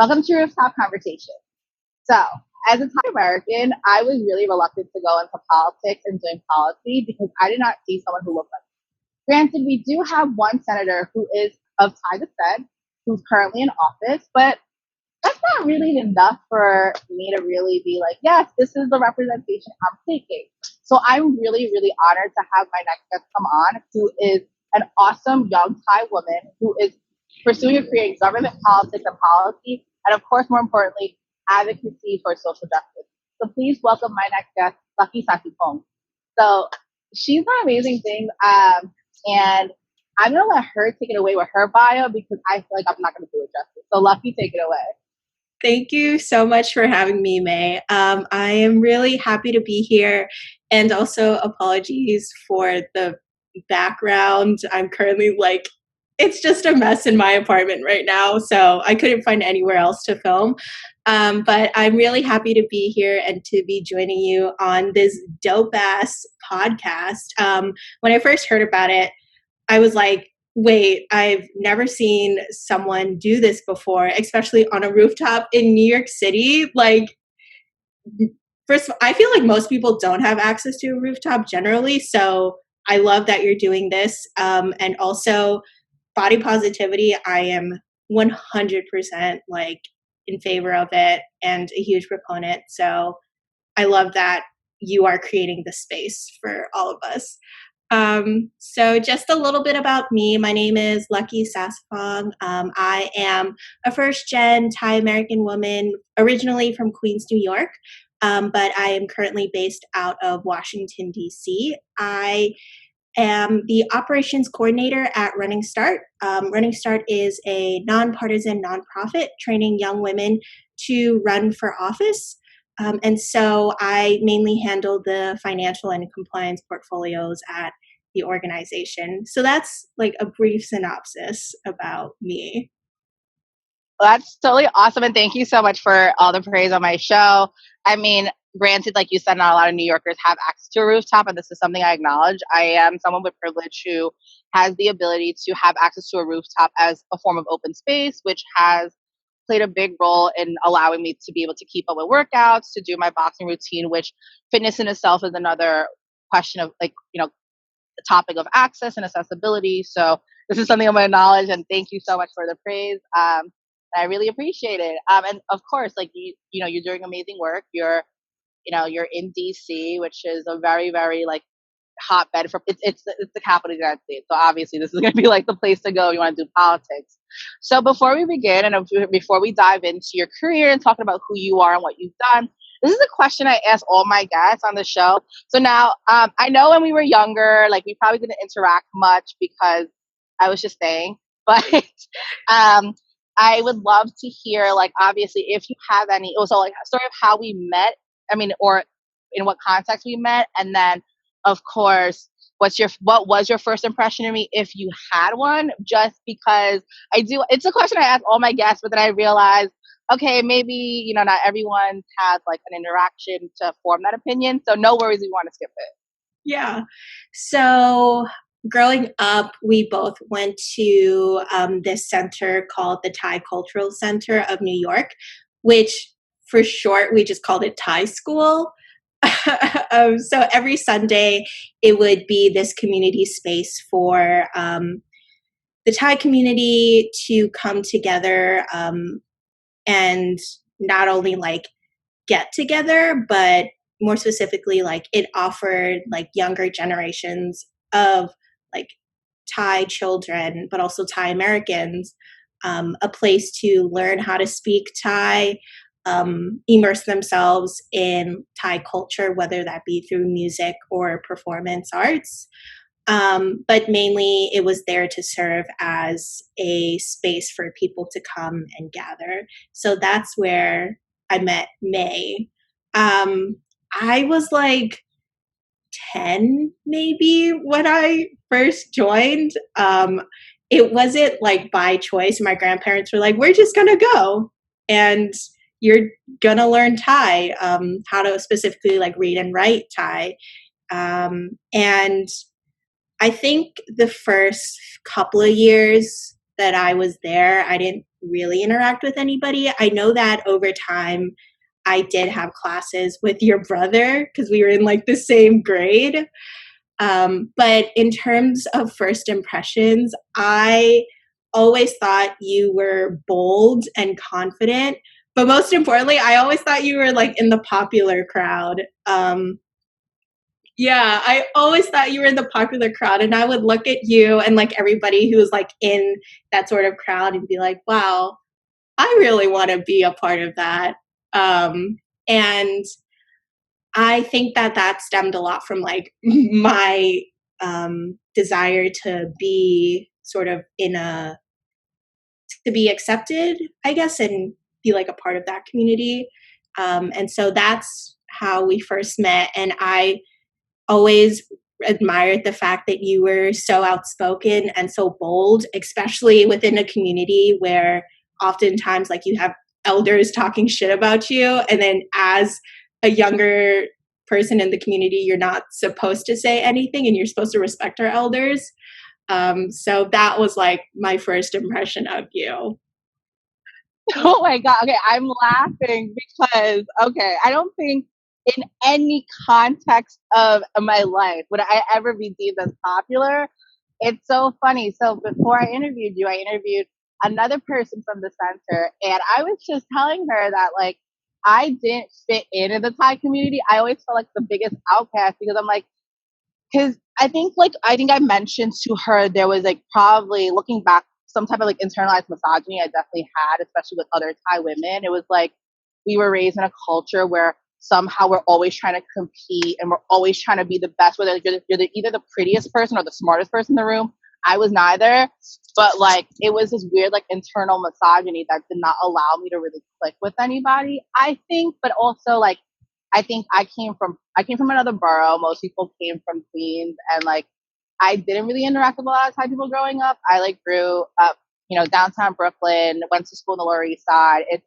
Welcome to Rooftop Conversation. So, as a Thai American, I was really reluctant to go into politics and doing policy because I did not see someone who looked like me. Granted, we do have one senator who is of Thai descent, who's currently in office, but that's not really enough for me to really be like, yes, this is the representation I'm taking. So I'm really, really honored to have my next guest come on, who is an awesome young Thai woman who is pursuing a career in government politics and policy, and of course, more importantly, advocacy for social justice. So please welcome my next guest, Lucky Sasiphong. So she's an amazing thing, and I'm gonna let her take it away with her bio because I feel like I'm not gonna do it justice. So Lucky, take it away. Thank you so much for having me, May. I am really happy to be here, and also apologies for the background. I'm currently it's just a mess in my apartment right now, so I couldn't find anywhere else to film. But I'm really happy to be here and to be joining you on this dope-ass podcast. When I first heard about it, I was like, wait, I've never seen someone do this before, especially on a rooftop in New York City. First, I feel like most people don't have access to a rooftop generally. So I love that you're doing this. And also, body positivity, I am 100% in favor of it and a huge proponent. So I love that you are creating the space for all of us. So just a little bit about me. My name is Lucky Sasiphong. I am a first-gen Thai American woman, originally from Queens, New York, but I am currently based out of Washington, D.C. I am the operations coordinator at Running Start. Running Start is a nonpartisan nonprofit training young women to run for office. And so I mainly handle the financial and compliance portfolios at the organization. So that's a brief synopsis about me. Well, that's totally awesome. And thank you so much for all the praise on my show. I mean, granted, like you said, not a lot of New Yorkers have access to a rooftop, and this is something I acknowledge. I am someone with privilege who has the ability to have access to a rooftop as a form of open space, which has played a big role in allowing me to be able to keep up with workouts, to do my boxing routine, which fitness in itself is another question of the topic of access and accessibility. So this is something I'm going to acknowledge, and thank you so much for the praise. I really appreciate it. And of course, you're doing amazing work. You're in DC, which is a very, very hotbed for it's the capital of the United States. So obviously this is going to be the place to go if you want to do politics. So before we begin and before we dive into your career and talking about who you are and what you've done, this is a question I ask all my guests on the show. So now I know when we were younger, we probably didn't interact much because I was just staying, but I would love to hear obviously if you have any, also a story of how we met. I mean, or in what context we met, and then of course, what was your first impression of me, if you had one? Just because it's a question I ask all my guests, but then I realized, okay, maybe not everyone has an interaction to form that opinion. So no worries, we want to skip it. Yeah. So growing up, we both went to this center called the Thai Cultural Center of New York, which for short, we just called it Thai school. So every Sunday, it would be this community space for the Thai community to come together and not only get together, but more specifically, it offered younger generations of Thai children, but also Thai Americans, a place to learn how to speak Thai, immerse themselves in Thai culture, whether that be through music or performance arts. But mainly it was there to serve as a space for people to come and gather. So that's where I met May. I was 10 maybe when I first joined. It wasn't by choice. My grandparents were like, we're just gonna go and you're gonna learn Thai, how to specifically read and write Thai. And I think the first couple of years that I was there, I didn't really interact with anybody. I know that over time, I did have classes with your brother because we were in like the same grade. But in terms of first impressions, I always thought you were bold and confident. But most importantly, I always thought you were like in the popular crowd. Yeah, I always thought you were in the popular crowd, and I would look at you and like everybody who was like in that sort of crowd and be like, wow, I really want to be a part of that. And I think that that stemmed a lot from like my desire to be sort of in a, to be accepted, I guess, and be like a part of that community. And so that's how we first met. And I always admired the fact that you were so outspoken and so bold, especially within a community where oftentimes like you have elders talking shit about you. And then as a younger person in the community, you're not supposed to say anything and you're supposed to respect our elders. So that was like my first impression of you. Oh my God. Okay. I'm laughing because, okay, I don't think in any context of my life would I ever be deemed as popular. It's so funny. So before I interviewed you, I interviewed another person from the center, and I was just telling her that, like, I didn't fit into the Thai community. I always felt like the biggest outcast because I'm like, because I think I mentioned to her there was like probably looking back some type of like internalized misogyny I definitely had, especially with other Thai women. It was like we were raised in a culture where somehow we're always trying to compete and we're always trying to be the best, whether either the prettiest person or the smartest person in the room. I was neither, but like it was this weird like internal misogyny that did not allow me to really click with anybody, I think. But also like I think I came from another borough. Most people came from Queens, and like I didn't really interact with a lot of Thai people growing up. I like grew up, downtown Brooklyn, went to school on the Lower East Side. It's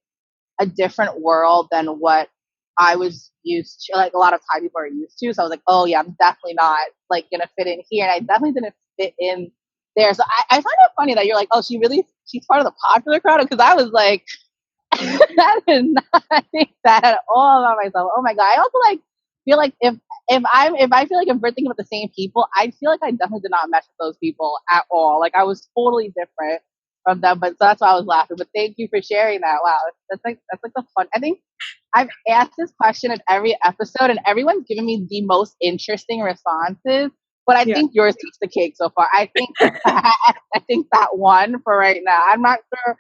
a different world than what I was used to, like a lot of Thai people are used to. So I was like, oh yeah, I'm definitely not like gonna fit in here, and I definitely didn't fit in there. So I find it funny that you're like, oh, she's part of the popular crowd, because I was like, that is not think that at all about myself. Oh my God. I also like feel like if I feel like if we're thinking about the same people, I feel like I definitely did not mesh with those people at all. Like I was totally different from them. But so that's why I was laughing. But thank you for sharing that. Wow. That's like the fun. I think I've asked this question in every episode and everyone's given me the most interesting responses. But I Yeah. think yours takes the cake so far. I think I think that one for right now. I'm not sure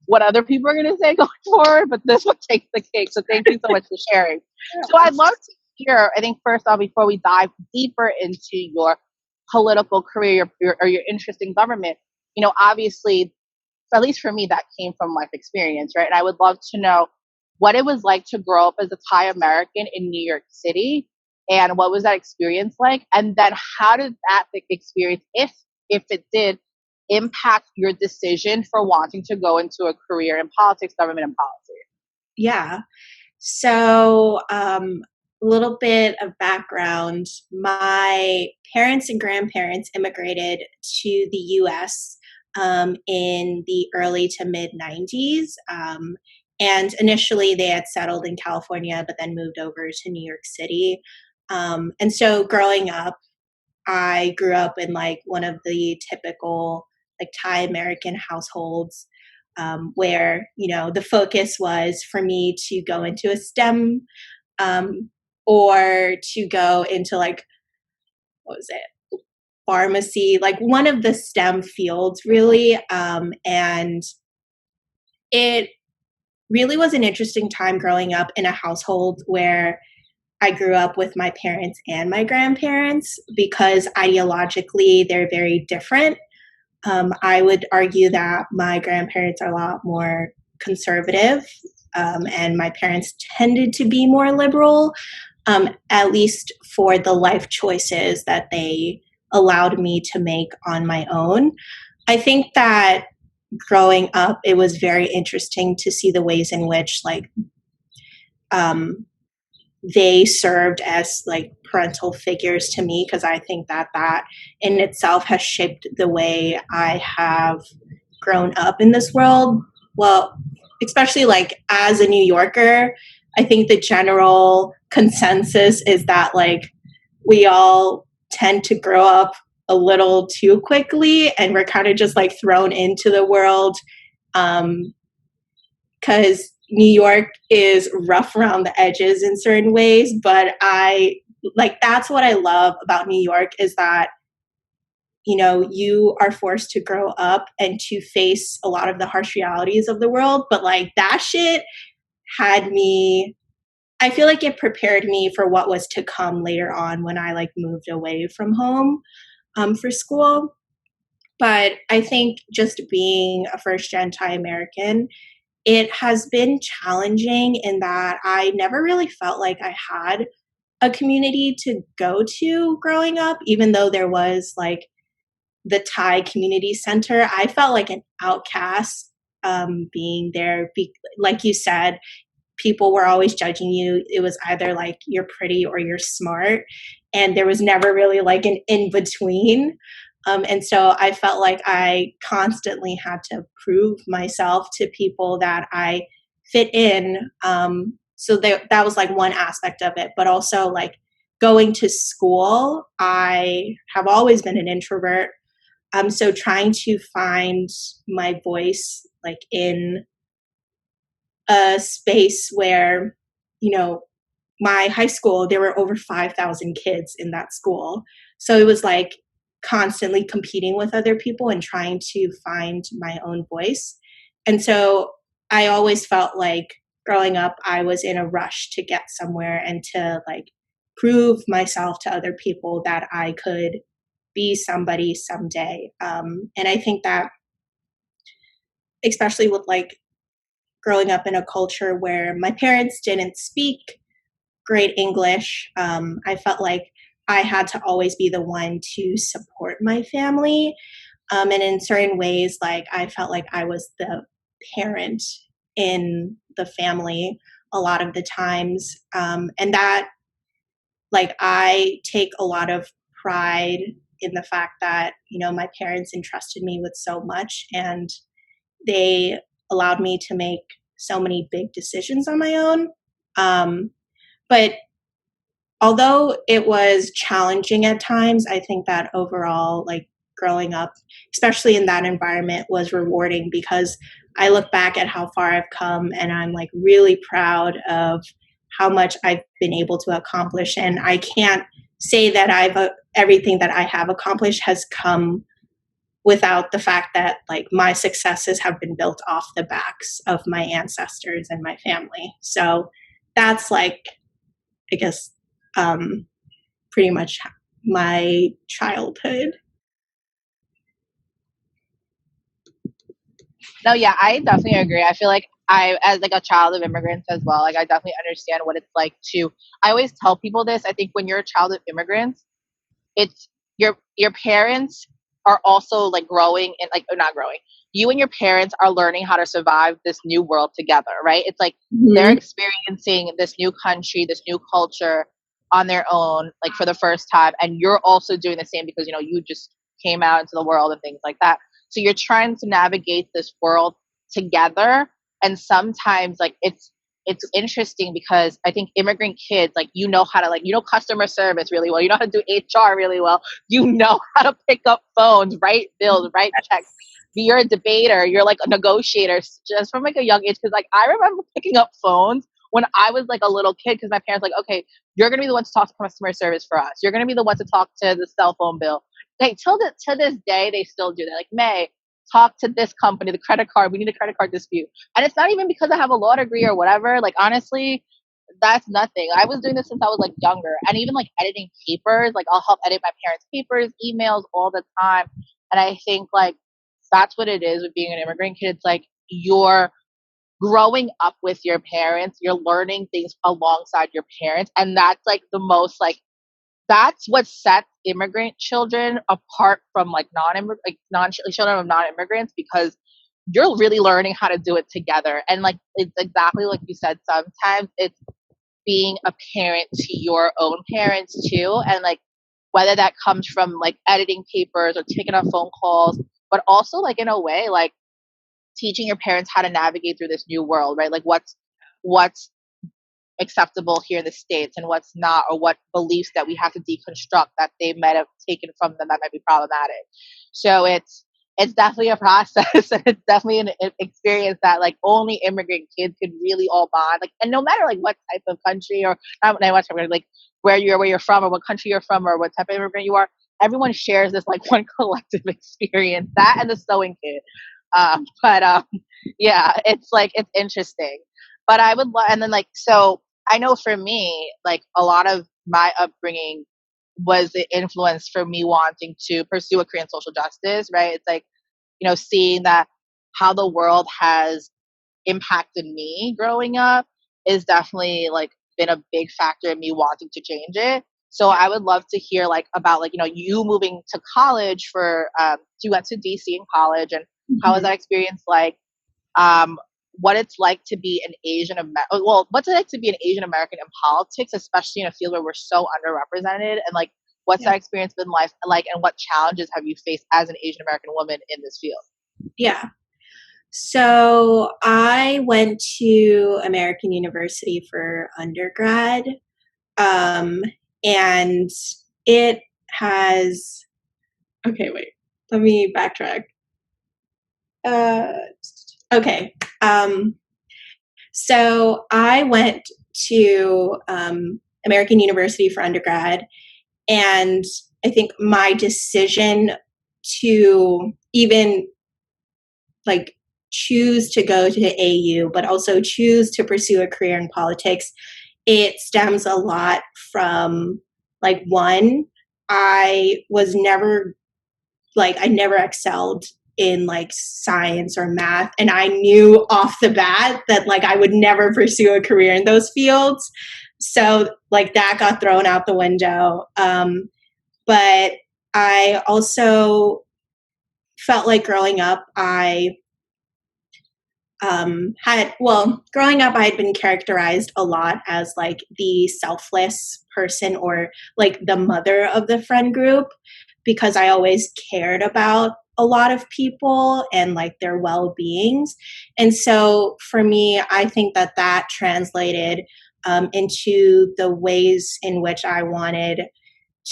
what other people are going to say going forward, but this one takes the cake. So thank you so much for sharing. So I'd love to hear, I think first off, before we dive deeper into your political career or your interest in government, obviously, at least for me, that came from life experience, right? And I would love to know what it was like to grow up as a Thai American in New York City, and what was that experience like? And then how did that experience, if it did, impact your decision for wanting to go into a career in politics, government, and policy? Yeah. So, a little bit of background. My parents and grandparents immigrated to the US in the early to mid 90s. And initially they had settled in California, but then moved over to New York City. And so growing up, I grew up in like one of the typical like Thai American households, where the focus was for me to go into a STEM, or to go into like, what was it, pharmacy, like one of the STEM fields really. And it really was an interesting time growing up in a household where I grew up with my parents and my grandparents, because ideologically they're very different. I would argue that my grandparents are a lot more conservative, and my parents tended to be more liberal, at least for the life choices that they allowed me to make on my own. I think that growing up, it was very interesting to see the ways in which um, they served as like parental figures to me, because I think that that in itself has shaped the way I have grown up in this world. Well, especially like as a New Yorker, I think the general consensus is that like we all tend to grow up a little too quickly and we're kind of just like thrown into the world because New York is rough around the edges in certain ways. But I like that's what I love about New York is that you know you are forced to grow up and to face a lot of the harsh realities of the world. But like that shit had me, I feel like it prepared me for what was to come later on when I like moved away from home for school. But I think just being a first gen Thai American, it has been challenging in that I never really felt like I had a community to go to growing up, even though there was like the Thai community center. I felt like an outcast being there. Like you said, people were always judging you. It was either like you're pretty or you're smart. And there was never really like an in between. And so I felt like I constantly had to prove myself to people that I fit in. So that was like one aspect of it. But also like going to school, I have always been an introvert. So trying to find my voice like in a space where, you know, my high school, there were over 5,000 kids in that school. So it was like constantly competing with other people and trying to find my own voice. And so I always felt like growing up, I was in a rush to get somewhere and to like prove myself to other people that I could be somebody someday. And I think that, especially with like growing up in a culture where my parents didn't speak great English, I felt like I had to always be the one to support my family. And in certain ways, like I felt like I was the parent in the family a lot of the times. And that, like, I take a lot of pride in the fact that, you know, my parents entrusted me with so much and they allowed me to make so many big decisions on my own. But although it was challenging at times, I think that overall, like growing up, especially in that environment, was rewarding because I look back at how far I've come and I'm like really proud of how much I've been able to accomplish. And I can't say that everything that I have accomplished has come without the fact that like my successes have been built off the backs of my ancestors and my family. So that's like, I guess, pretty much my childhood. No, yeah, I definitely agree. I feel like I, as like a child of immigrants as well, like I definitely understand what it's like to. I always tell people this. I think when you're a child of immigrants, it's your parents are also like growing and like or not growing. You and your parents are learning how to survive this new world together, right? It's like they're Mm-hmm. experiencing this new country, this new culture on their own, like for the first time, and you're also doing the same because you know you just came out into the world and things like that. So you're trying to navigate this world together, and sometimes like it's interesting because I think immigrant kids, like, you know how to, like, you know, customer service really well. You know how to do HR really well. You know how to pick up phones, write bills, write checks. You're a debater. You're like a negotiator just from like a young age. Cause like I remember picking up phones when I was like a little kid because my parents like, okay, you're going to be the one to talk to customer service for us. You're going to be the one to talk to the cell phone bill. Like to this day, they still do that. Like, May, talk to this company, the credit card. We need a credit card dispute. And it's not even because I have a law degree or whatever. Like, honestly, that's nothing. I was doing this since I was like younger. And even like editing papers, like I'll help edit my parents' papers, emails all the time. And I think like that's what it is with being an immigrant kid. It's like you're growing up with your parents, you're learning things alongside your parents. And that's like the most like that's what sets immigrant children apart from like children of non-immigrants because you're really learning how to do it together. And like it's exactly like you said, sometimes it's being a parent to your own parents too, and like whether that comes from like editing papers or taking on phone calls, but also like in a way like teaching your parents how to navigate through this new world, right? Like what's acceptable here in the States and what's not, or what beliefs that we have to deconstruct that they might have taken from them that might be problematic. So it's definitely a process and it's definitely an experience that like only immigrant kids could really all bond. Like, and no matter like what type of country or not what type, like where you're from or what country you're from or what type of immigrant you are, everyone shares this like one collective experience. That and the sewing kid. But yeah, it's like it's interesting. But I would and then like so I know for me, like a lot of my upbringing was the influence for me wanting to pursue a career in social justice, right? It's like, seeing that how the world has impacted me growing up is definitely like been a big factor in me wanting to change it. So I would love to hear like about like, you moving to college you went to DC in college, and how was that experience like? Um, what it's like to be an what's it like to be an Asian American in politics, especially in a field where we're so underrepresented, and like, what's that experience been like, and what challenges have you faced as an Asian American woman in this field? Yeah. So I went to American University for undergrad, and it has. Okay, wait. Let me backtrack. Okay. So I went to American University for undergrad, and I think my decision to even like choose to go to AU, but also choose to pursue a career in politics, it stems a lot from like, one, I was never I never excelled in like science or math, and I knew off the bat that like I would never pursue a career in those fields. So like that got thrown out the window. But I also felt like growing up growing up I had been characterized a lot as like the selfless person, or like the mother of the friend group, because I always cared about a lot of people and like their well-beings. And so for me, I think that translated into the ways in which I wanted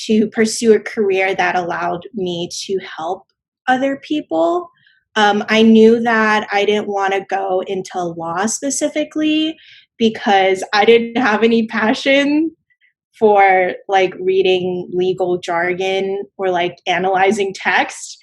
to pursue a career that allowed me to help other people. I knew that I didn't want to go into law specifically because I didn't have any passion for like reading legal jargon or like analyzing text.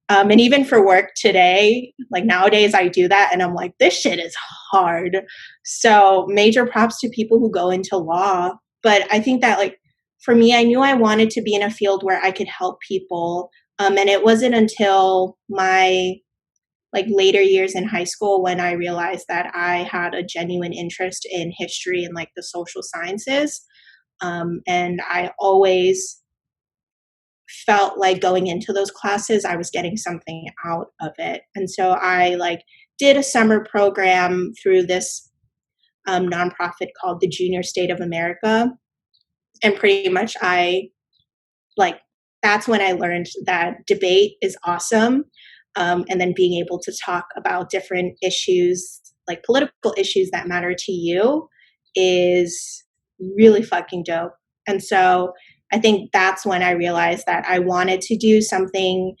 And even for work today, like nowadays I do that and I'm like, this shit is hard. So major props to people who go into law. But I think that like for me, I knew I wanted to be in a field where I could help people. And it wasn't until my like later years in high school when I realized that I had a genuine interest in history and like the social sciences. And I always felt like going into those classes, I was getting something out of it. And so I like did a summer program through this nonprofit called the Junior State of America. And pretty much that's when I learned that debate is awesome. And then being able to talk about different issues, like political issues that matter to you, is really fucking dope. And so I think that's when I realized that I wanted to do something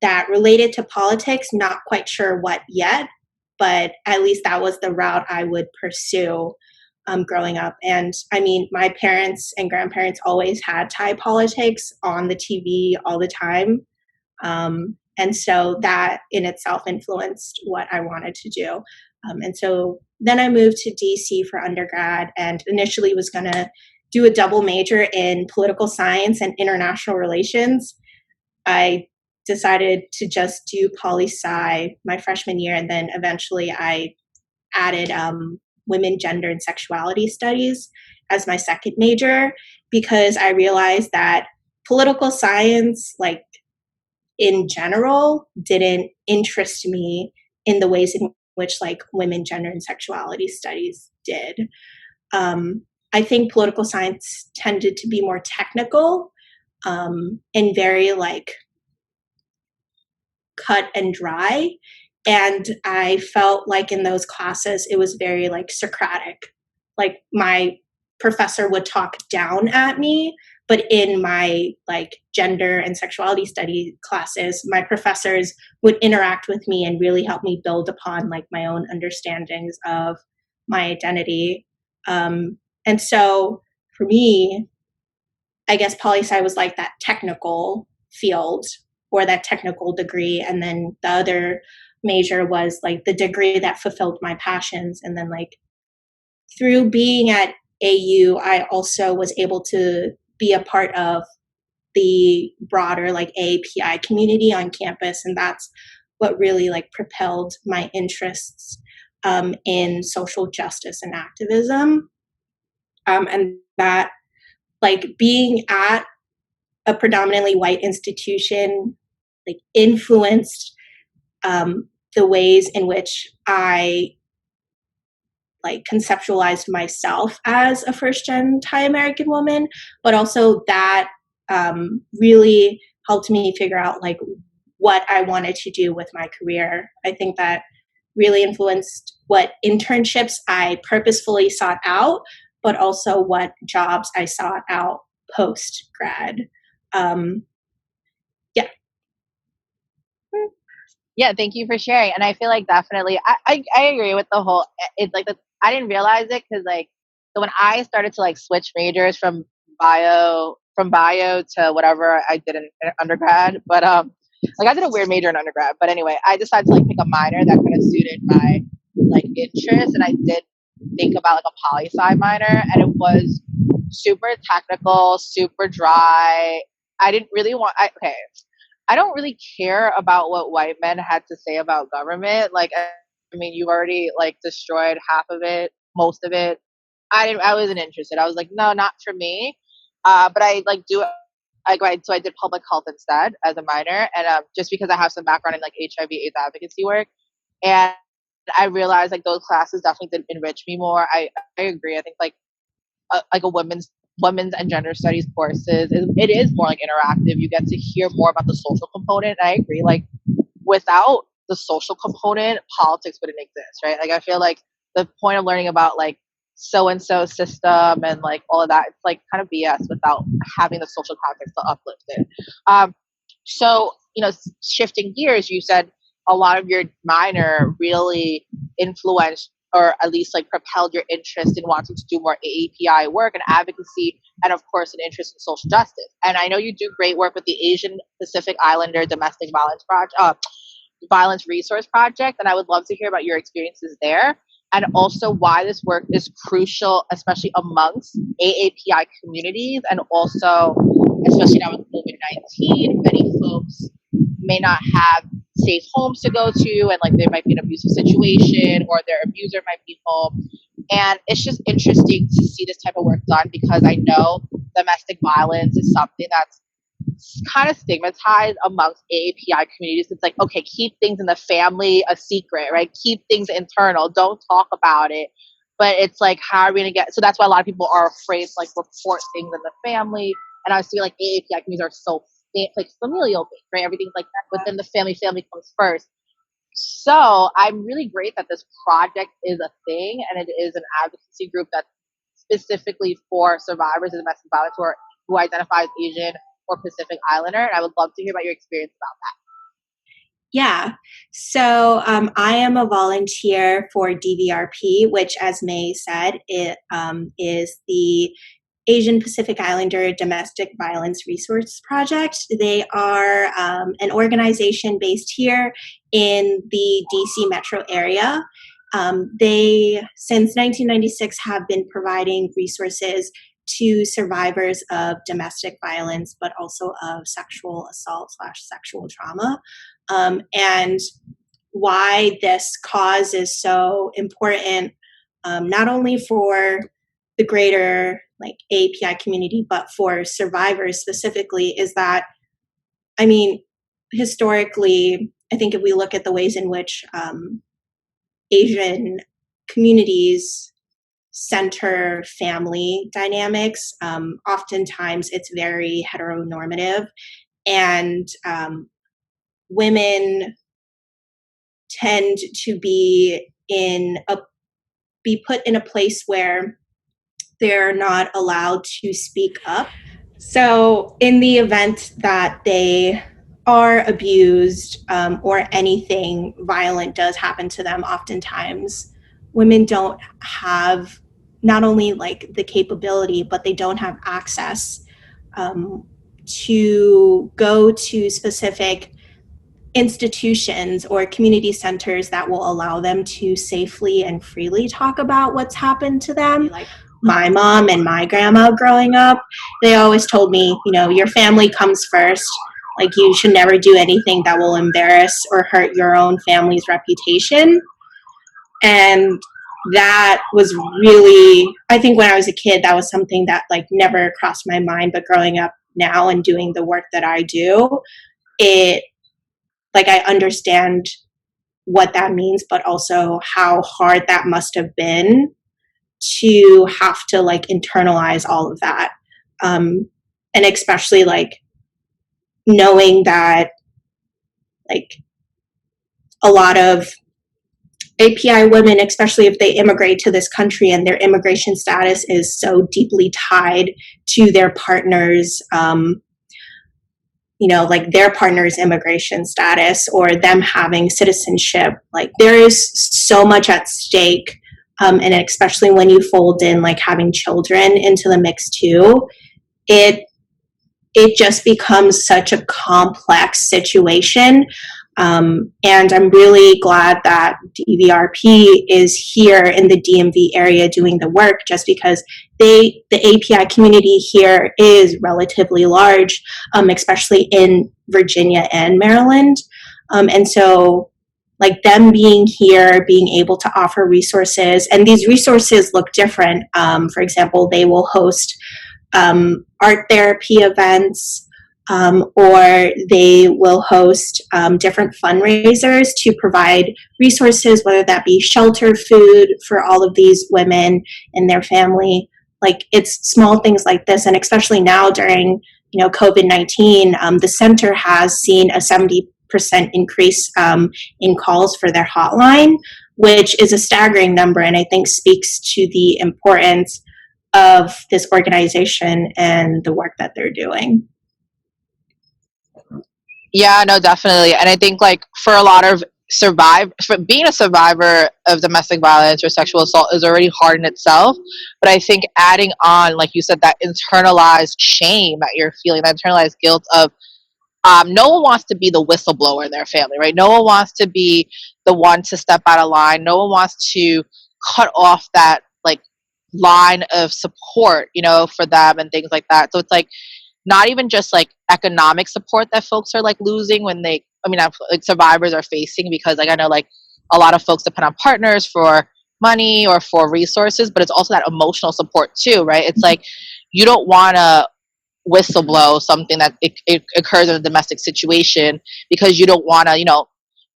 that related to politics, not quite sure what yet, but at least that was the route I would pursue growing up. And I mean, my parents and grandparents always had Thai politics on the TV all the time. And so that in itself influenced what I wanted to do. And so then I moved to DC for undergrad, and initially was going to do a double major in political science and international relations. I decided to just do poli-sci my freshman year, and then eventually I added women, gender, and sexuality studies as my second major, because I realized that political science, like in general, didn't interest me in the ways in which like women, gender, and sexuality studies did. I think political science tended to be more technical and very like cut and dry. And I felt like in those classes, it was very like Socratic. Like my professor would talk down at me, but in my like gender and sexuality study classes, my professors would interact with me and really help me build upon like my own understandings of my identity. And so for me, I guess poli sci was like that technical field or that technical degree. And then the other major was like the degree that fulfilled my passions. And then like through being at AU, I also was able to be a part of the broader like AAPI community on campus. And that's what really like propelled my interests in social justice and activism. And that like being at a predominantly white institution like influenced the ways in which I like conceptualized myself as a first gen Thai American woman, but also that really helped me figure out like what I wanted to do with my career. I think that really influenced what internships I purposefully sought out, but also what jobs I sought out post grad. Um, yeah. Yeah, thank you for sharing. And I feel like definitely, I agree with the whole. It's like I didn't realize it because like so when I started to like switch majors from bio to whatever I did in undergrad, but like I did a weird major in undergrad, but anyway, I decided to like pick a minor that kind of suited my like interest, and I did think about like a poli sci minor, and it was super technical, super dry. I didn't really want. Okay, I don't really care about what white men had to say about government. Like, I mean, you've already like destroyed half of it, most of it. I wasn't interested. I was like, no, not for me. But I like do. So I did public health instead as a minor, and just because I have some background in like HIV/AIDS advocacy work, and I realized like those classes definitely did enrich me more. I agree. I think like a women's and gender studies courses it is more like interactive. You get to hear more about the social component, and I agree, like without the social component politics wouldn't exist, right? Like I feel like the point of learning about like so and so system and like all of that, it's like kind of BS without having the social context to uplift it. So shifting gears, you said a lot of your minor really influenced or at least like propelled your interest in wanting to do more AAPI work and advocacy, and of course an interest in social justice. And I know you do great work with the Asian Pacific Islander Domestic Violence Resource Project, and I would love to hear about your experiences there, and also why this work is crucial, especially amongst AAPI communities, and also especially now with COVID-19, many folks may not have safe homes to go to, and like there might be an abusive situation or their abuser might be home. And it's just interesting to see this type of work done because I know domestic violence is something that's kind of stigmatized amongst AAPI communities. It's like, okay, keep things in the family a secret, right? Keep things internal. Don't talk about it. But it's like, how are we going to get, so that's why a lot of people are afraid to like report things in the family. And I see like AAPI communities are so like familial based, right? Everything's like within the family comes first. So I'm really great that this project is a thing and it is an advocacy group that's specifically for survivors of domestic violence who identify as Asian or Pacific Islander. And I would love to hear about your experience about that. Yeah. So I am a volunteer for DVRP, which, as May said, it is the Asian Pacific Islander Domestic Violence Resource Project. They are an organization based here in the DC metro area. They, since 1996, have been providing resources to survivors of domestic violence, but also of sexual assault / sexual trauma. And why this cause is so important, not only for the greater like AAPI community, but for survivors specifically, is that, I mean, historically, I think if we look at the ways in which Asian communities center family dynamics, oftentimes it's very heteronormative, and women tend to be put in a place where they're not allowed to speak up. So, in the event that they are abused or anything violent does happen to them, oftentimes women don't have not only like the capability, but they don't have access to go to specific institutions or community centers that will allow them to safely and freely talk about what's happened to them. Like my mom and my grandma growing up, they always told me, you know, your family comes first. Like you should never do anything that will embarrass or hurt your own family's reputation. And that was really, I think when I was a kid, that was something that like never crossed my mind. But growing up now and doing the work that I do, it like I understand what that means, but also how hard that must have been to have to like internalize all of that. And especially like knowing that like a lot of API women, especially if they immigrate to this country and their immigration status is so deeply tied to their partner's you know, like their partner's immigration status or them having citizenship. Like there is so much at stake. And especially when you fold in like having children into the mix too, it just becomes such a complex situation. And I'm really glad that DVRP is here in the DMV area doing the work, just because the API community here is relatively large, especially in Virginia and Maryland. And so like them being here, being able to offer resources, and these resources look different. For example, they will host art therapy events, or they will host different fundraisers to provide resources, whether that be shelter, food for all of these women and their family. Like it's small things like this, and especially now during COVID-19, the center has seen a 70% increase in calls for their hotline, which is a staggering number, and I think speaks to the importance of this organization and the work that they're doing. Yeah, no, definitely. And I think like for a lot of for being a survivor of domestic violence or sexual assault is already hard in itself. But I think adding on, like you said, that internalized shame that you're feeling, that internalized guilt of no one wants to be the whistleblower in their family, right? No one wants to be the one to step out of line. No one wants to cut off that like line of support, for them and things like that. So it's like not even just like economic support that folks are like losing when like survivors are facing, because like I know like a lot of folks depend on partners for money or for resources, but it's also that emotional support too, right? It's like you don't want to whistleblow something that it occurs in a domestic situation because you don't want to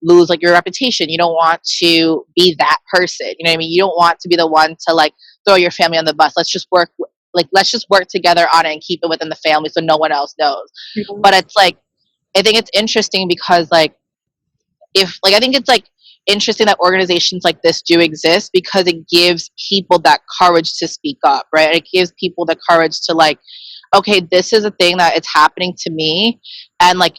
lose like your reputation. You don't want to be that person, you know what I mean? You don't want to be the one to like throw your family on the bus. Let's just work together on it and keep it within the family so no one else knows. Mm-hmm. But it's like I think it's interesting because I think it's like interesting that organizations like this do exist, because it gives people that courage to speak up, right? It gives people the courage to like, okay, this is a thing that it's happening to me. And like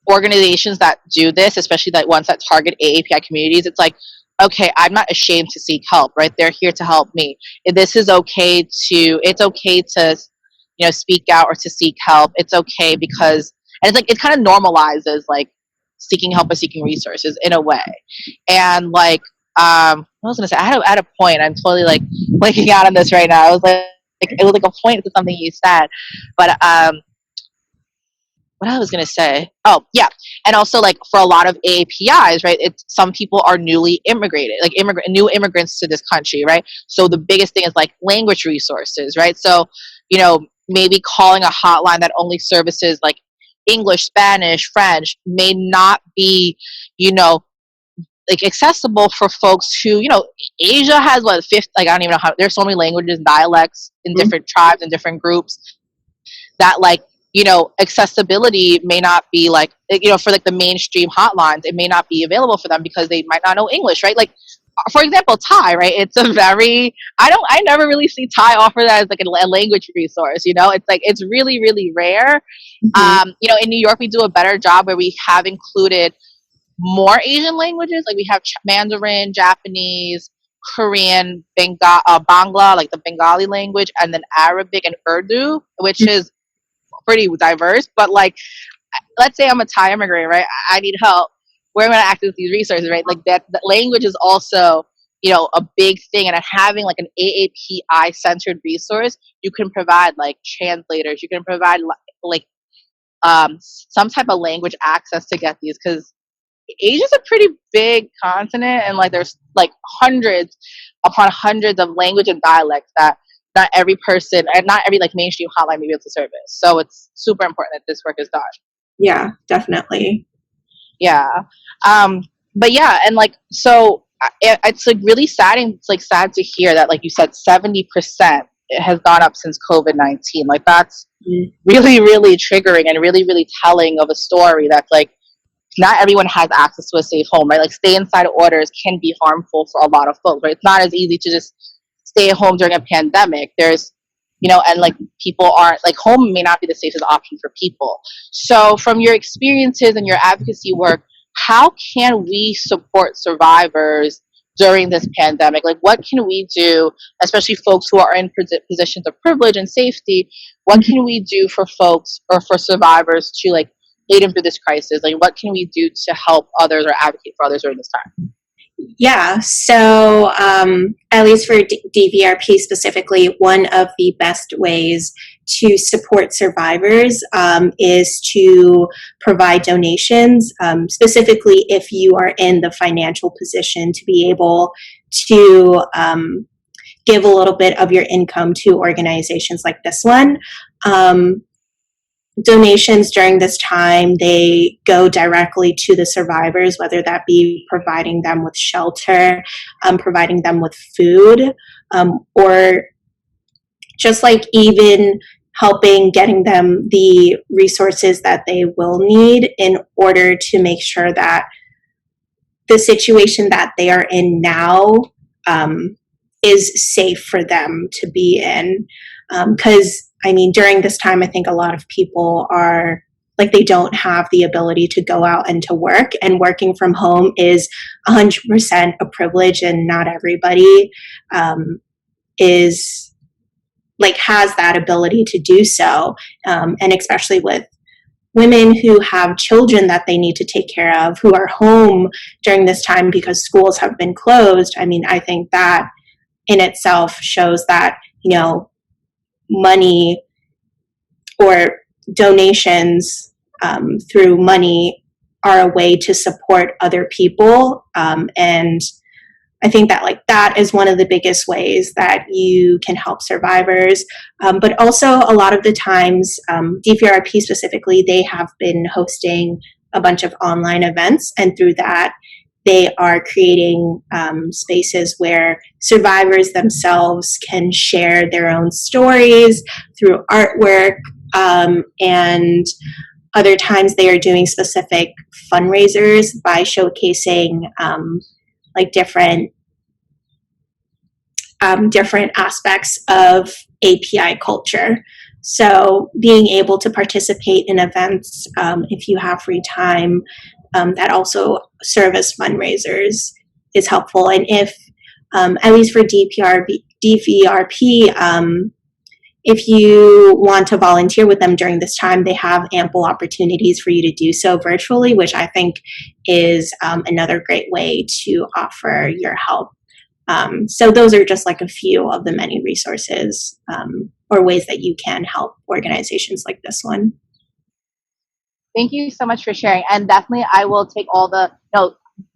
organizations that do this, especially like ones that target AAPI communities, it's like, okay, I'm not ashamed to seek help, right? They're here to help me. It's okay to, speak out or to seek help. It's okay because, and it's like, it kind of normalizes like seeking help or seeking resources in a way. And like, I was going to say, I had a point. I'm totally like blanking out on this right now. I was like, it was like a point to something you said, but, what I was going to say. Oh, yeah. And also like for a lot of AAPIs, right, some people are newly immigrated, like new immigrants to this country, right? So the biggest thing is like language resources, right? So, maybe calling a hotline that only services like English, Spanish, French may not be, like accessible for folks who, Asia has I don't even know how, there's so many languages and dialects in different tribes and different groups that like accessibility may not be like, for like the mainstream hotlines, it may not be available for them because they might not know English, right? Like, for example, Thai, right? It's a very, I never really see Thai offered as like a language resource, it's like, it's really, really rare. Mm-hmm. In New York, we do a better job where we have included more Asian languages. Like we have Mandarin, Japanese, Korean, Bangla, like the Bengali language, and then Arabic and Urdu, which is pretty diverse. But like, let's say I'm a Thai immigrant, right? I need help. Where am I going to access these resources, right? Like that language is also, a big thing. And having like an AAPI centered resource, you can provide like translators. You can provide like some type of language access to get these, because Asia's a pretty big continent, and like there's like hundreds upon hundreds of language and dialects that not every person and not every like mainstream hotline may be able to service. So it's super important that this work is done. Yeah, definitely. Yeah. But yeah, and like, so it's like really sad, and it's like sad to hear that, like you said, 70% it has gone up since COVID-19. Like that's really, really triggering and really, really telling of a story that's like, not everyone has access to a safe home, right? Like stay inside orders can be harmful for a lot of folks, right? It's not as easy to just stay at home during a pandemic. There's, and like people aren't, like home may not be the safest option for people. So from your experiences and your advocacy work, how can we support survivors during this pandemic? Like what can we do, especially folks who are in positions of privilege and safety? What can we do for folks or for survivors to like aid them through this crisis? Like what can we do to help others or advocate for others during this time? Yeah, so at least for DVRP specifically, one of the best ways to support survivors is to provide donations, specifically if you are in the financial position to be able to give a little bit of your income to organizations like this one. Donations during this time, they go directly to the survivors, whether that be providing them with shelter, providing them with food, or just like even helping getting them the resources that they will need in order to make sure that the situation that they are in now is safe for them to be in. Because during this time, I think a lot of people are like, they don't have the ability to go out and to work, and working from home is 100% a privilege, and not everybody is like has that ability to do so. And especially with women who have children that they need to take care of, who are home during this time because schools have been closed. I think that in itself shows that, money or donations through money are a way to support other people. And I think that like that is one of the biggest ways that you can help survivors. But also a lot of the times, DVRP specifically, they have been hosting a bunch of online events, and through that, they are creating spaces where survivors themselves can share their own stories through artwork, and other times they are doing specific fundraisers by showcasing like different aspects of API culture. So being able to participate in events, if you have free time, that also serve as fundraisers is helpful. And if, at least for DVRP, if you want to volunteer with them during this time, they have ample opportunities for you to do so virtually, which I think is another great way to offer your help. So those are just like a few of the many resources or ways that you can help organizations like this one. Thank you so much for sharing. And definitely I will take all the,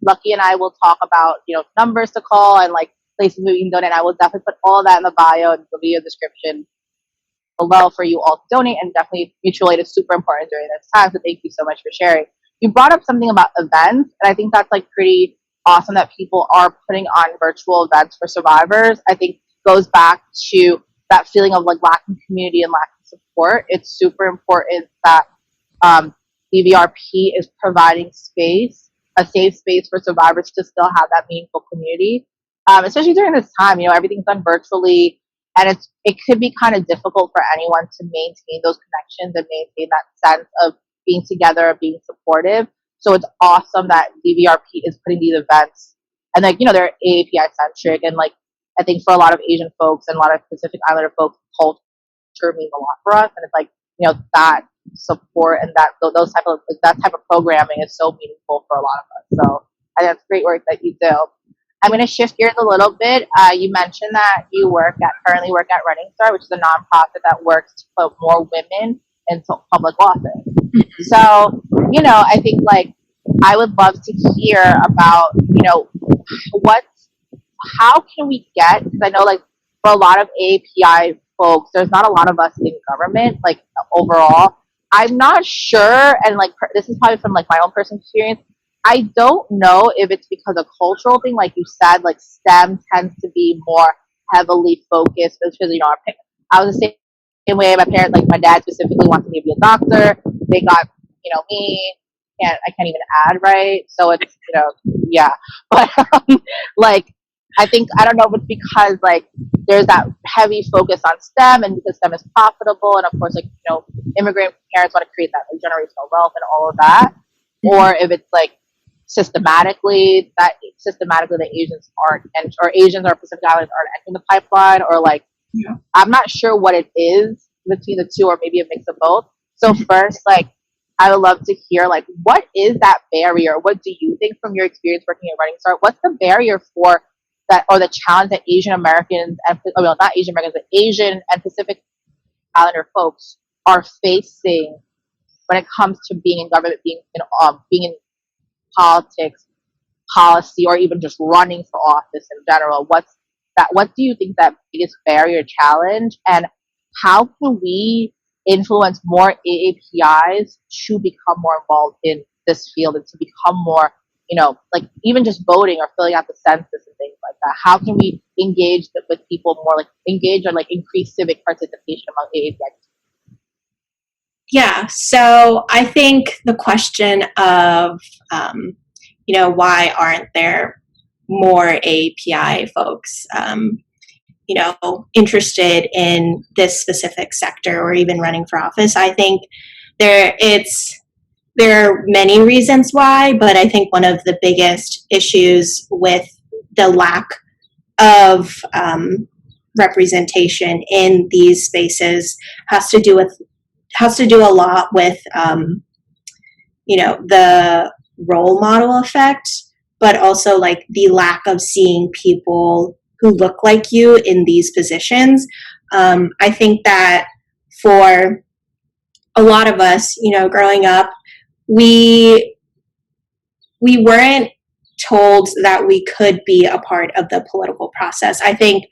Lucky and I will talk about, numbers to call and like places where you can donate. I will definitely put all that in the bio and the video description below for you all to donate, and definitely mutual aid is super important during this time. So thank you so much for sharing. You brought up something about events, and I think that's like pretty awesome that people are putting on virtual events for survivors. I think goes back to that feeling of like lacking community and lacking support. It's super important that DVRP is providing space, a safe space for survivors to still have that meaningful community, especially during this time. Everything's done virtually, and it could be kind of difficult for anyone to maintain those connections and maintain that sense of being together and being supportive. So it's awesome that DVRP is putting these events, and they're AAPI centric, and I think for a lot of Asian folks and a lot of Pacific Islander folks, culture means a lot for us, and it's that support and those type of that type of programming is so meaningful for a lot of us. So I think that's great work that you do. I'm going to shift gears a little bit. You mentioned that you currently work at Running Start, which is a nonprofit that works to put more women into public office. So, I think I would love to hear about, how can we get, because I know for a lot of AAPI folks, there's not a lot of us in government, overall. I'm not sure, and this is probably from my own personal experience. I don't know if it's because of cultural thing, like you said, STEM tends to be more heavily focused because I was the same way. My parents, my dad specifically wanted me to be a doctor. They got me, and I can't even add right. So it's yeah, but I think I don't know if it's because there's that heavy focus on STEM, and because STEM is profitable, and of course immigrant parents want to create that generational wealth and all of that, or if it's systematically that Asians aren't, or Asians or Pacific Islanders aren't entering the pipeline, or I'm not sure what it is between the two, or maybe a mix of both. So first, I would love to hear what is that barrier? What do you think from your experience working at Running Start? What's the barrier for that, or the challenge that Asian Americans and not Asian Americans, but Asian and Pacific Islander folks are facing when it comes to being in government, being in politics, policy, or even just running for office in general? What do you think that biggest barrier challenge, and how can we influence more AAPIs to become more involved in this field and to become more, even just voting or filling out the census and things like that? How can we engage with people more, engage or increase civic participation among AAPIs? Yeah, so I think the question of, why aren't there more AAPI folks, interested in this specific sector or even running for office? I think there are many reasons why, but I think one of the biggest issues with the lack of representation in these spaces has to do a lot with the role model effect, but also the lack of seeing people who look like you in these positions. I think that for a lot of us, growing up, we weren't told that we could be a part of the political process. I think,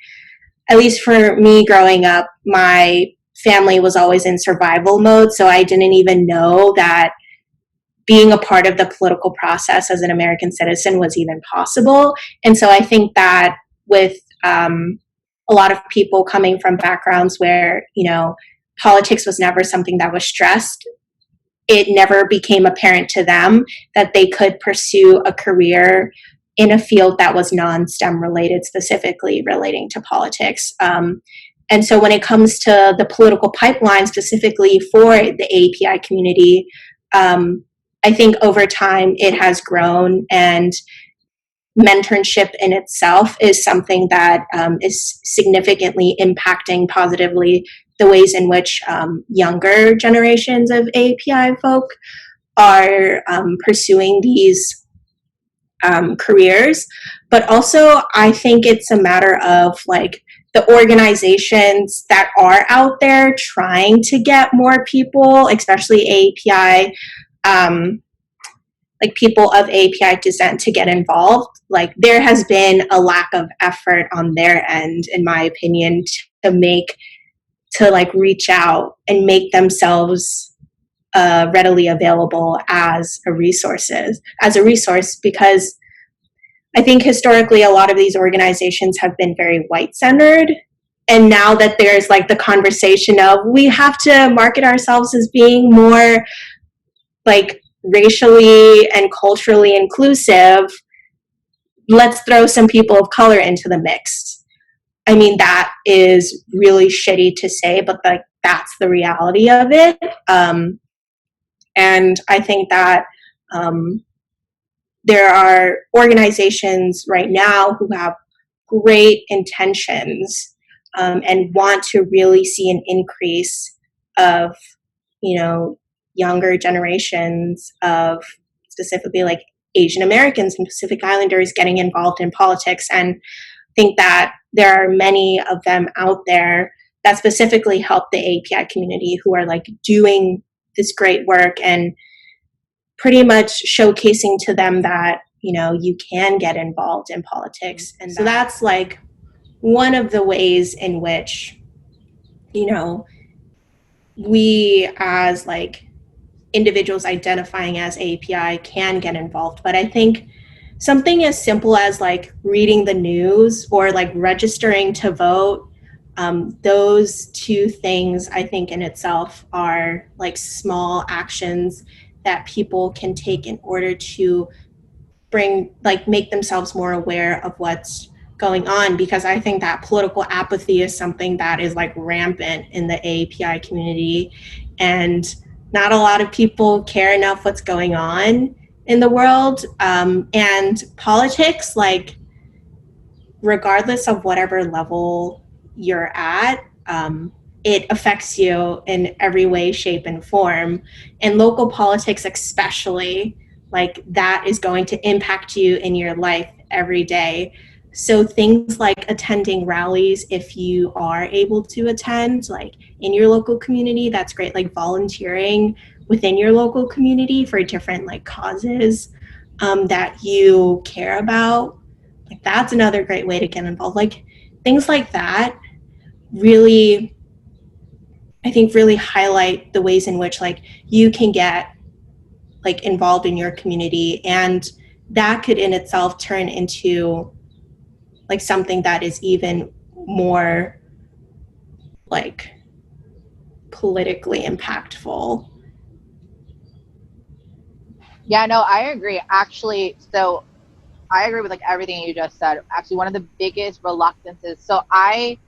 at least for me growing up, my family was always in survival mode, so I didn't even know that being a part of the political process as an American citizen was even possible. And so I think that with a lot of people coming from backgrounds where, politics was never something that was stressed, it never became apparent to them that they could pursue a career in a field that was non-STEM related, specifically relating to politics. And so when it comes to the political pipeline, specifically for the AAPI community, I think over time it has grown, and mentorship in itself is something that is significantly impacting positively the ways in which younger generations of AAPI folk are pursuing these careers. But also, I think it's a matter of the organizations that are out there trying to get more people, especially AAPI, people of AAPI descent, to get involved. There has been a lack of effort on their end, in my opinion, to reach out and make themselves readily available as a resource, because I think historically a lot of these organizations have been very white-centered, And now that there's like the conversation of we have to market ourselves as being more like racially and culturally inclusive, let's throw some people of color into the mix. I mean, that is really shitty to say, but like that's the reality of it. And I think that there are organizations right now who have great intentions and want to really see an increase of, you know, younger generations of specifically like Asian Americans and Pacific Islanders getting involved in politics, and think that there are many of them out there that specifically help the API community who are like doing this great work and pretty much showcasing to them that, you know, you can get involved in politics. And so that's like one of the ways in which, you know, we as like individuals identifying as API can get involved. But I think something as simple as like reading the news or like registering to vote, those two things I think in itself are like small actions that people can take in order to make themselves more aware of what's going on, because I think that political apathy is something that is like rampant in the AAPI community, and not a lot of people care enough what's going on in the world. And politics, like regardless of whatever level you're at, it affects you in every way, shape, and form. And local politics, especially, like that is going to impact you in your life every day. So things like attending rallies, if you are able to attend, like in your local community, that's great. Like volunteering within your local community for different like causes that you care about, like that's another great way to get involved. Like things like that really, I think, really highlight the ways in which like you can get like involved in your community, and that could in itself turn into like something that is even more like politically impactful. Yeah, no, I agree. Actually, so I agree with like everything you just said. Actually, one of the biggest reluctances. So I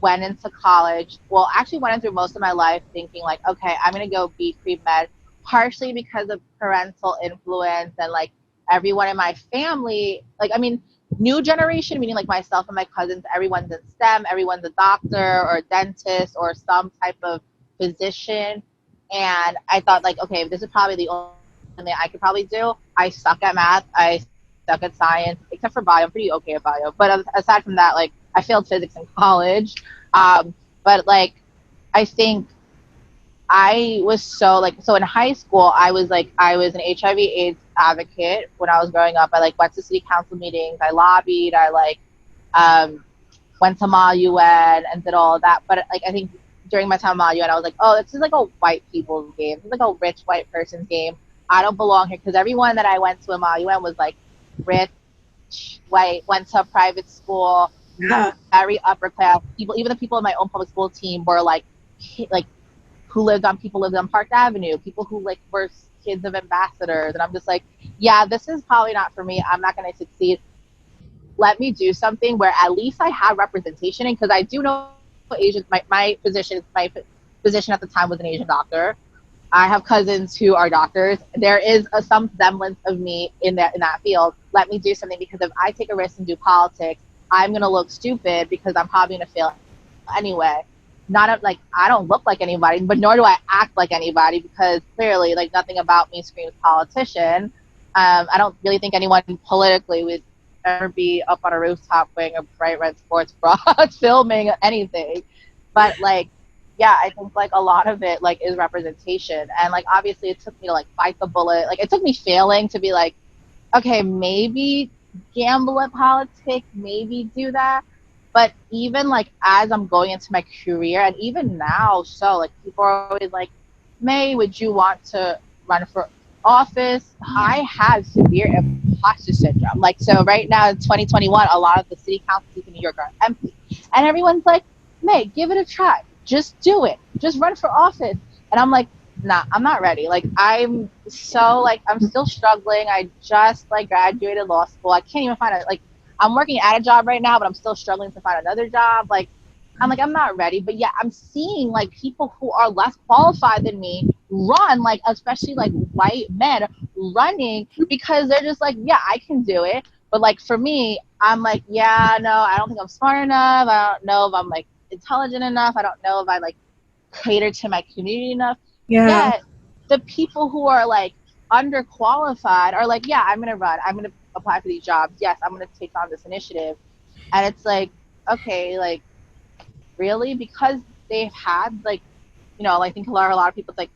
went into college. Well, actually went through most of my life thinking like, okay, I'm gonna go be pre-med, partially because of parental influence and like everyone in my family. Like, I mean, new generation, meaning like myself and my cousins, everyone's in STEM, everyone's a doctor or a dentist or some type of physician. And I thought like, okay, this is probably the only thing I could probably do. I suck at math. I suck at science, except for bio. I'm pretty okay at bio. But aside from that, like I failed physics in college. But like, I think I was so like, so in high school, I was an HIV/AIDS advocate when I was growing up. I like went to city council meetings. I lobbied. I like um, went to Ma UN and did all of that. But like, I think during my time at Ma UN, I was like, oh, this is like a white people's game. This is like a rich white person's game. I don't belong here, because everyone that I went to in Ma UN was like rich, white, went to a private school, Yeah. very upper class people. Even the people in my own public school team were like who people lived on Park Avenue, people who like were kids of ambassadors, and I'm just like, yeah, this is probably not for me. I'm not going to succeed. Let me do something where at least I have representation in, because I do know Asian. My position at the time was an Asian doctor. I have cousins who are doctors. There is some semblance of me in that field. Let me do something, because if I take a risk and do politics, I'm gonna look stupid because I'm probably gonna fail anyway. Not like I don't look like anybody, but nor do I act like anybody, because clearly, like nothing about me screams politician. I don't really think anyone politically would ever be up on a rooftop wearing a bright red sports bra filming anything. But like, yeah, I think like a lot of it like is representation, and like obviously it took me to like bite the bullet. Like it took me failing to be like, okay, maybe gamble at politics, maybe do that. But even like as I'm going into my career, and even now, so like people are always like, May, would you want to run for office? I have severe imposter syndrome. Like, so right now in 2021, a lot of the city council seats in New York are empty, and everyone's like, May, give it a try. Just do it. Just run for office. And I'm like, nah, I'm not ready. Like, I'm still struggling. I just like graduated law school. I can't even find a, like, I'm working at a job right now, but I'm still struggling to find another job. Like, I'm not ready. But yeah, I'm seeing like people who are less qualified than me run, like, especially like white men running because they're just like, yeah, I can do it. But like for me, I'm like, yeah, no, I don't think I'm smart enough. I don't know if I'm like intelligent enough. I don't know if I like cater to my community enough. Yeah. Yet the people who are like underqualified are like, yeah, I'm gonna run. I'm gonna apply for these jobs. Yes, I'm gonna take on this initiative. And it's like, okay, like really? Because they've had like, I think a lot of people, it's like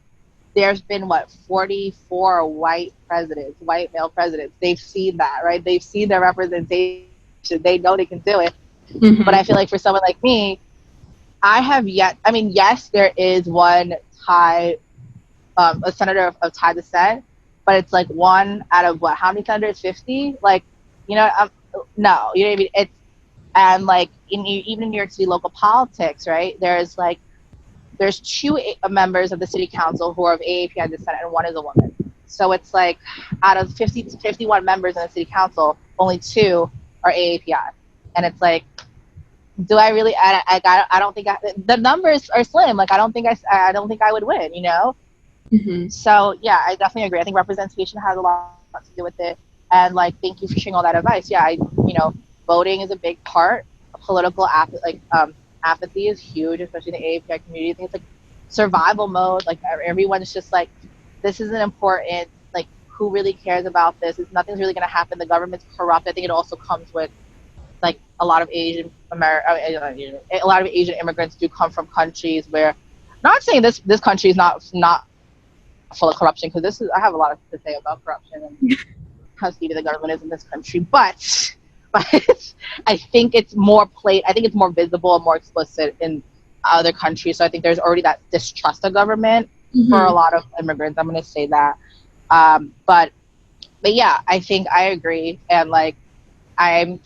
there's been what 44 white male presidents. They've seen that, right? They've seen their representation. They know they can do it. But I feel like for someone like me, I have yet. I mean, yes, there is one Thai, a senator of Thai descent, but it's like one out of what? How many senators? 50? Like, no, you know what I mean? It's and like even in New York City local politics, right? There's two members of the city council who are of AAPI descent, and one is a woman. So it's like out of 50 to 51 members in the city council, only two are AAPI, and it's like, do I really? I don't think the numbers are slim. Like I don't think I would win. So yeah, I definitely agree. I think representation has a lot to do with it. And like, thank you for sharing all that advice. Yeah, voting is a big part. Political apathy is huge, especially in the AAPI community. I think it's like survival mode. Like everyone's just like, this isn't important. Like, who really cares about this? Nothing's really going to happen. The government's corrupt. I think it also comes with like a lot of a lot of Asian immigrants do come from countries where, not saying this country is not full of corruption, because I have a lot to say about corruption and how seedy the government is in this country, but I think it's more I think it's more visible and more explicit in other countries. So I think there's already that distrust of government for a lot of immigrants. I'm going to say that, but yeah, I think I agree, and like I'm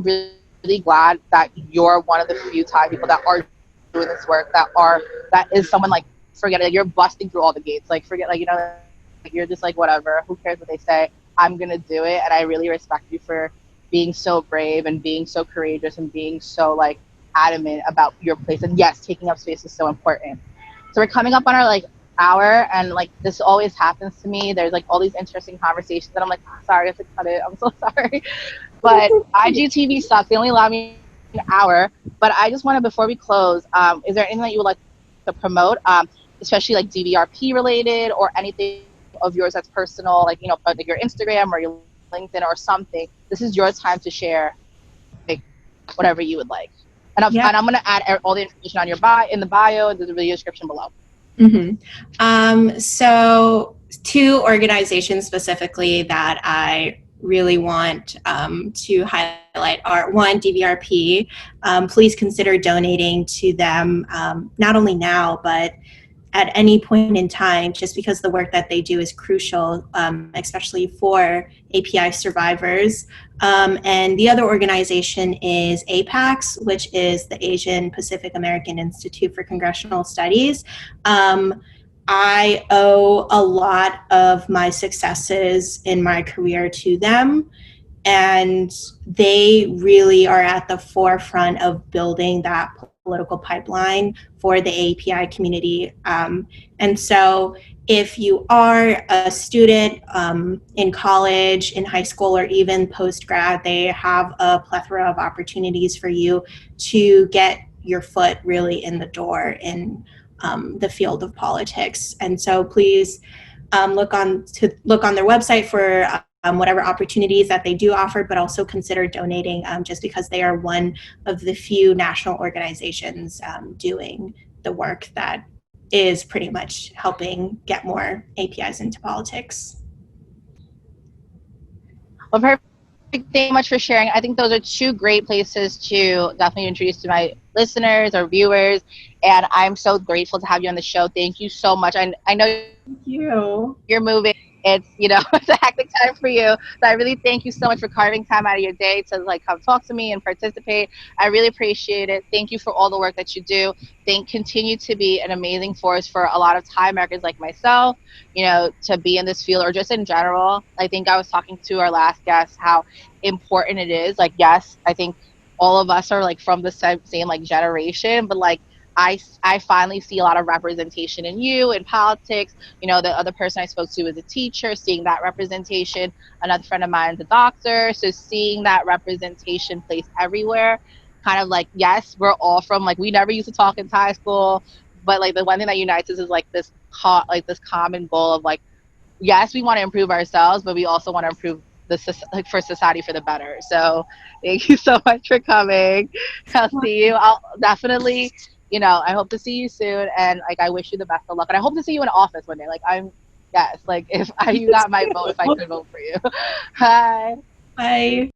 really, really glad that you're one of the few Thai people that are doing this work, that is someone like, forget it, you're busting through all the gates, like forget, like, like, you're just like, whatever, who cares what they say, I'm gonna do it. And I really respect you for being so brave and being so courageous and being so like adamant about your place. And yes, taking up space is so important. So we're coming up on our like hour, and like this always happens to me. There's like all these interesting conversations and I'm like, oh, sorry, I have to cut it, I'm so sorry. But IGTV sucks. They only allow me an hour. But I just wanted, before we close, is there anything that you would like to promote, especially like DVRP related, or anything of yours that's personal, like, like your Instagram or your LinkedIn or something? This is your time to share, like, whatever you would like. And I'm going to add all the information on your in the bio, the video description below. So 2 organizations specifically that I really want to highlight are, one, DVRP. Please consider donating to them, not only now, but at any point in time, just because the work that they do is crucial, especially for API survivors. And the other organization is APACS, which is the Asian Pacific American Institute for Congressional Studies. I owe a lot of my successes in my career to them, and they really are at the forefront of building that political pipeline for the AAPI community. And so if you are a student in college, in high school, or even post-grad, they have a plethora of opportunities for you to get your foot really in the door in the field of politics. And so please look on their website for whatever opportunities that they do offer, but also consider donating, just because they are one of the few national organizations doing the work that is pretty much helping get more APIs into politics. Well, perfect. Thank you so much for sharing. I think those are 2 great places to definitely introduce to my listeners or viewers. And I'm so grateful to have you on the show. Thank you so much. I know Thank you. you're moving it's, you know, it's a hectic time for you. So I really thank you so much for carving time out of your day to like come talk to me and participate. I really appreciate it. Thank you for all the work that you do. Think continue to be an amazing force for a lot of Thai Americans like myself, you know, to be in this field or just in general. I think I was talking to our last guest how important it is. Like, yes, I think all of us are like from the same like generation, but like I finally see a lot of representation in you in politics. You know, the other person I spoke to was a teacher, seeing that representation. Another friend of mine is a doctor, so seeing that representation placed everywhere. Kind of like, yes, we're all from like we never used to talk in Thai school, but like the one thing that unites us is like this like this common goal of like, yes, we want to improve ourselves, but we also want to improve like for society for the better. So thank you so much for coming. I'll see you. I'll definitely, you know, I hope to see you soon, and like I wish you the best of luck, and I hope to see you in office one day. Like I'm, yes, like if I, you got my vote, if I could vote for you. Hi. Bye.